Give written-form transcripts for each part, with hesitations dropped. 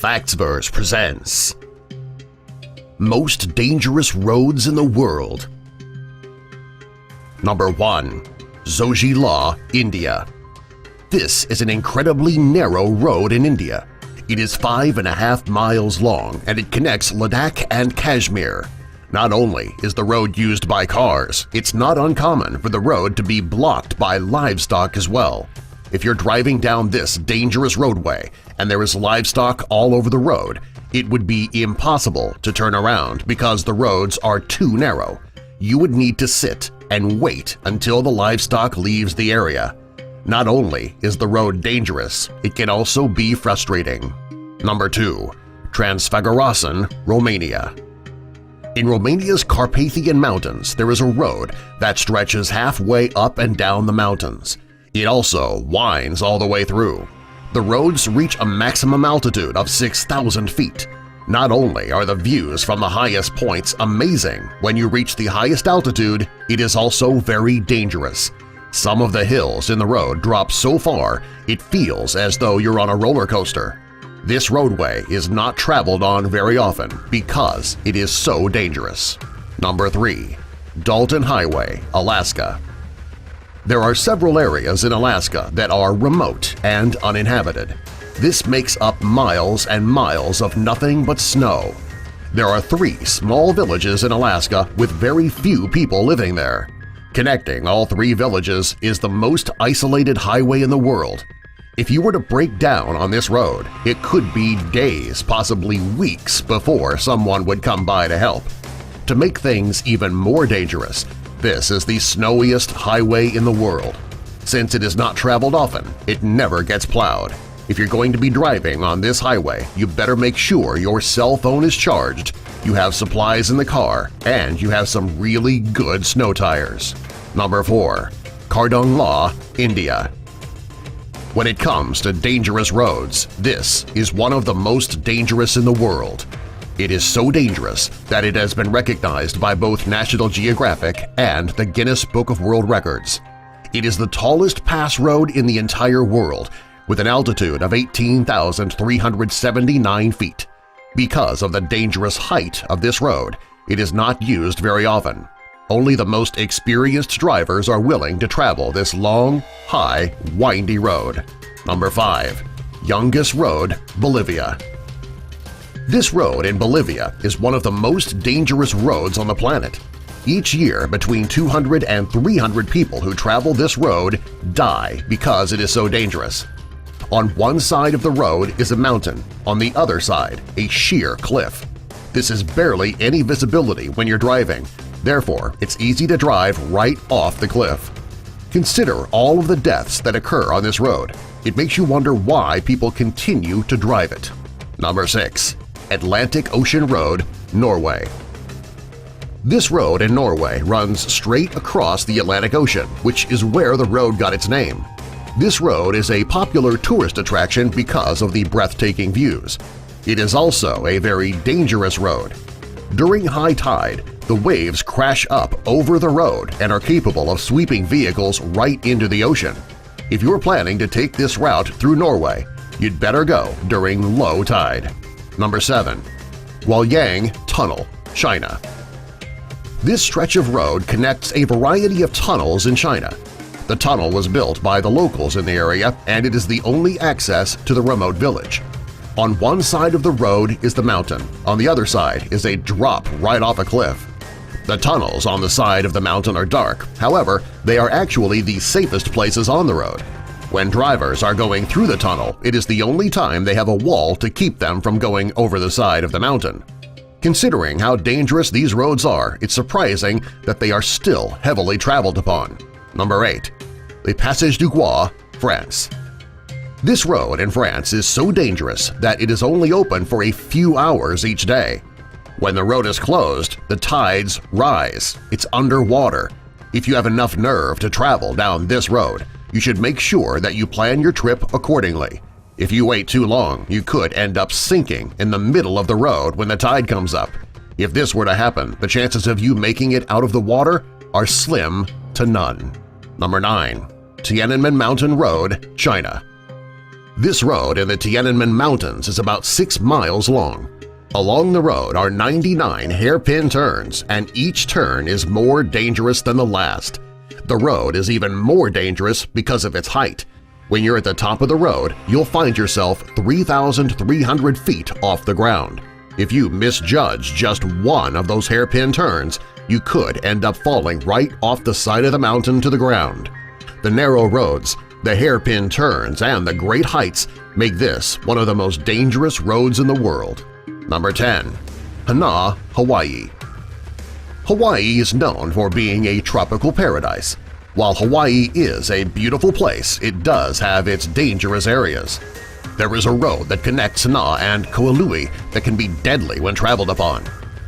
Factsverse presents Most Dangerous Roads in the World. Number 1. Zojila, India. This is an incredibly narrow road in India. It is 5.5 miles long and it connects Ladakh and Kashmir. Not only is the road used by cars, it's not uncommon for the road to be blocked by livestock as well. If you're driving down this dangerous roadway and there is livestock all over the road, it would be impossible to turn around because the roads are too narrow. You would need to sit and wait until the livestock leaves the area. Not only is the road dangerous, it can also be frustrating. Number 2. Transfăgurășeni, Romania. In Romania's Carpathian Mountains, there is a road that stretches halfway up and down the mountains. It also winds all the way through. The roads reach a maximum altitude of 6,000 feet. Not only are the views from the highest points amazing, when you reach the highest altitude, it is also very dangerous. Some of the hills in the road drop so far it feels as though you're on a roller coaster. This roadway is not traveled on very often because it is so dangerous. Number 3. Dalton Highway, Alaska. There are several areas in Alaska that are remote and uninhabited. This makes up miles and miles of nothing but snow. There are 3 small villages in Alaska with very few people living there. Connecting all 3 villages is the most isolated highway in the world. If you were to break down on this road, it could be days, possibly weeks, before someone would come by to help. To make things even more dangerous, this is the snowiest highway in the world. Since it is not traveled often, it never gets plowed. If you're going to be driving on this highway, you better make sure your cell phone is charged, you have supplies in the car, and you have some really good snow tires. Number 4. Khardungla, India. When it comes to dangerous roads, this is one of the most dangerous in the world. It is so dangerous that it has been recognized by both National Geographic and the Guinness Book of World Records. It is the tallest pass road in the entire world, with an altitude of 18,379 feet. Because of the dangerous height of this road, it is not used very often. Only the most experienced drivers are willing to travel this long, high, windy road. Number 5. Yungas Road, Bolivia. This road in Bolivia is one of the most dangerous roads on the planet. Each year, between 200 and 300 people who travel this road die because it is so dangerous. On one side of the road is a mountain, on the other side a sheer cliff. This is barely any visibility when you're driving, therefore it's easy to drive right off the cliff. Consider all of the deaths that occur on this road. It makes you wonder why people continue to drive it. Number 6. Atlantic Ocean Road, Norway. This road in Norway runs straight across the Atlantic Ocean, which is where the road got its name. This road is a popular tourist attraction because of the breathtaking views. It is also a very dangerous road. During high tide, the waves crash up over the road and are capable of sweeping vehicles right into the ocean. If you're planning to take this route through Norway, you'd better go during low tide. Number 7. Huaiyang Tunnel, China. This stretch of road connects a variety of tunnels in China. The tunnel was built by the locals in the area and it is the only access to the remote village. On one side of the road is the mountain, on the other side is a drop right off a cliff. The tunnels on the side of the mountain are dark, however, they are actually the safest places on the road. When drivers are going through the tunnel, it is the only time they have a wall to keep them from going over the side of the mountain. Considering how dangerous these roads are, it's surprising that they are still heavily traveled upon. Number 8. Le Passage du Gois, France. This road in France is so dangerous that it is only open for a few hours each day. When the road is closed, the tides rise. It's underwater. If you have enough nerve to travel down this road, you should make sure that you plan your trip accordingly. If you wait too long, you could end up sinking in the middle of the road when the tide comes up. If this were to happen, the chances of you making it out of the water are slim to none. Number 9. Tiananmen Mountain Road, China. This road in the Tiananmen Mountains is about 6 miles long. Along the road are 99 hairpin turns, and each turn is more dangerous than the last. The road is even more dangerous because of its height. When you're at the top of the road, you'll find yourself 3,300 feet off the ground. If you misjudge just one of those hairpin turns, you could end up falling right off the side of the mountain to the ground. The narrow roads, the hairpin turns, and the great heights make this one of the most dangerous roads in the world. Number 10. Hana, Hawaii. Hawaii is known for being a tropical paradise. While Hawaii is a beautiful place, it does have its dangerous areas. There is a road that connects Hana and Ko'olui that can be deadly when traveled upon.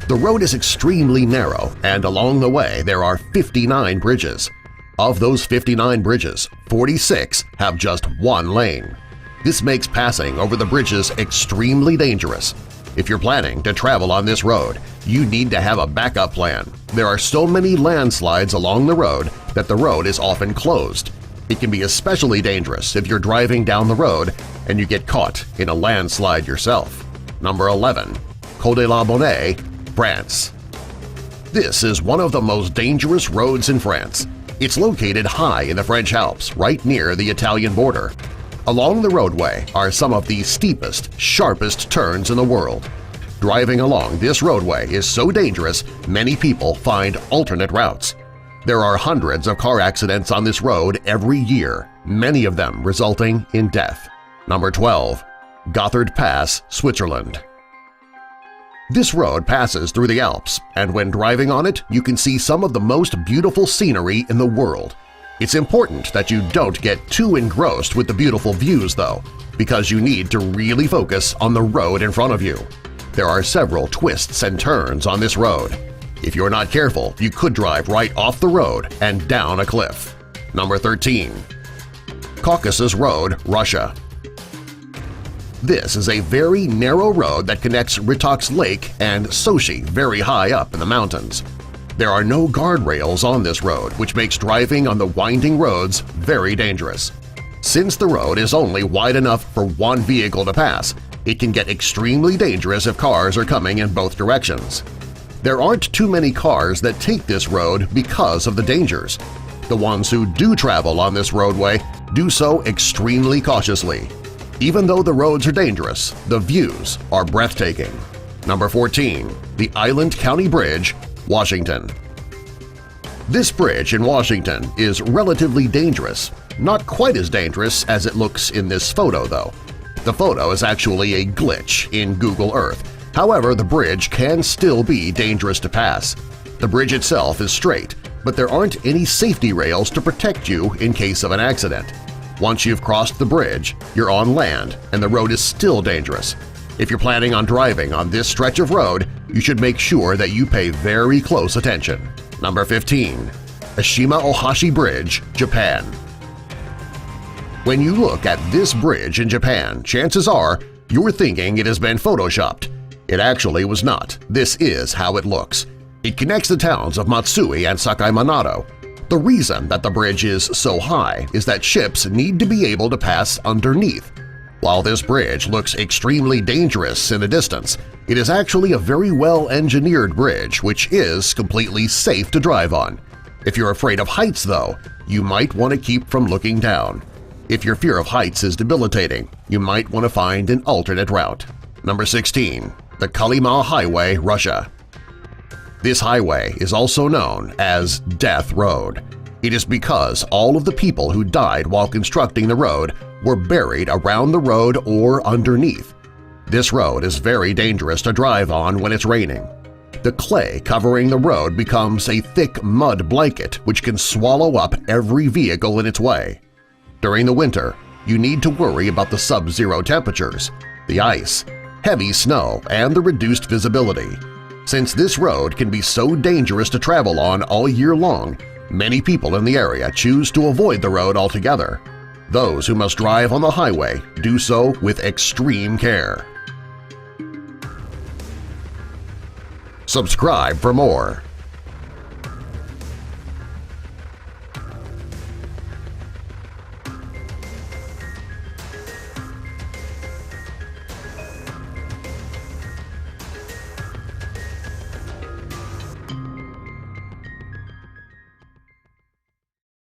The road is extremely narrow, and along the way there are 59 bridges. Of those 59 bridges, 46 have just one lane. This makes passing over the bridges extremely dangerous. If you're planning to travel on this road, you need to have a backup plan. There are so many landslides along the road that the road is often closed. It can be especially dangerous if you're driving down the road and you get caught in a landslide yourself. Number 11. Côte-de-la-Bonne, France. This is one of the most dangerous roads in France. It's located high in the French Alps, right near the Italian border. Along the roadway are some of the steepest, sharpest turns in the world. Driving along this roadway is so dangerous many people find alternate routes. There are hundreds of car accidents on this road every year, many of them resulting in death. Number 12. Gotthard Pass, Switzerland. This road passes through the Alps, and when driving on it, you can see some of the most beautiful scenery in the world. It's important that you don't get too engrossed with the beautiful views, though, because you need to really focus on the road in front of you. There are several twists and turns on this road. If you're not careful, you could drive right off the road and down a cliff. Number 13. Caucasus Road, Russia. This is a very narrow road that connects Rytsk Lake and Sochi very high up in the mountains. There are no guardrails on this road, which makes driving on the winding roads very dangerous. Since the road is only wide enough for one vehicle to pass, it can get extremely dangerous if cars are coming in both directions. There aren't too many cars that take this road because of the dangers. The ones who do travel on this roadway do so extremely cautiously. Even though the roads are dangerous, the views are breathtaking. Number 14. The Island County Bridge, Washington. This bridge in Washington is relatively dangerous, not quite as dangerous as it looks in this photo, though. The photo is actually a glitch in Google Earth. However, the bridge can still be dangerous to pass. The bridge itself is straight, but there aren't any safety rails to protect you in case of an accident. Once you've crossed the bridge, you're on land and the road is still dangerous. If you're planning on driving on this stretch of road, you should make sure that you pay very close attention. Number 15. Ashima Ohashi Bridge, Japan. When you look at this bridge in Japan, chances are you're thinking it has been photoshopped. It actually was not. This is how it looks. It connects the towns of Matsui and Sakai Manato. The reason that the bridge is so high is that ships need to be able to pass underneath. While this bridge looks extremely dangerous in the distance, it is actually a very well-engineered bridge which is completely safe to drive on. If you're afraid of heights, though, you might want to keep from looking down. If your fear of heights is debilitating, you might want to find an alternate route. Number 16. The Kolyma Highway, Russia. This highway is also known as Death Road. It is because all of the people who died while constructing the road were buried around the road or underneath. This road is very dangerous to drive on when it's raining. The clay covering the road becomes a thick mud blanket which can swallow up every vehicle in its way. During the winter, you need to worry about the sub-zero temperatures, the ice, heavy snow, and the reduced visibility. Since this road can be so dangerous to travel on all year long, many people in the area choose to avoid the road altogether. Those who must drive on the highway do so with extreme care. Subscribe for more.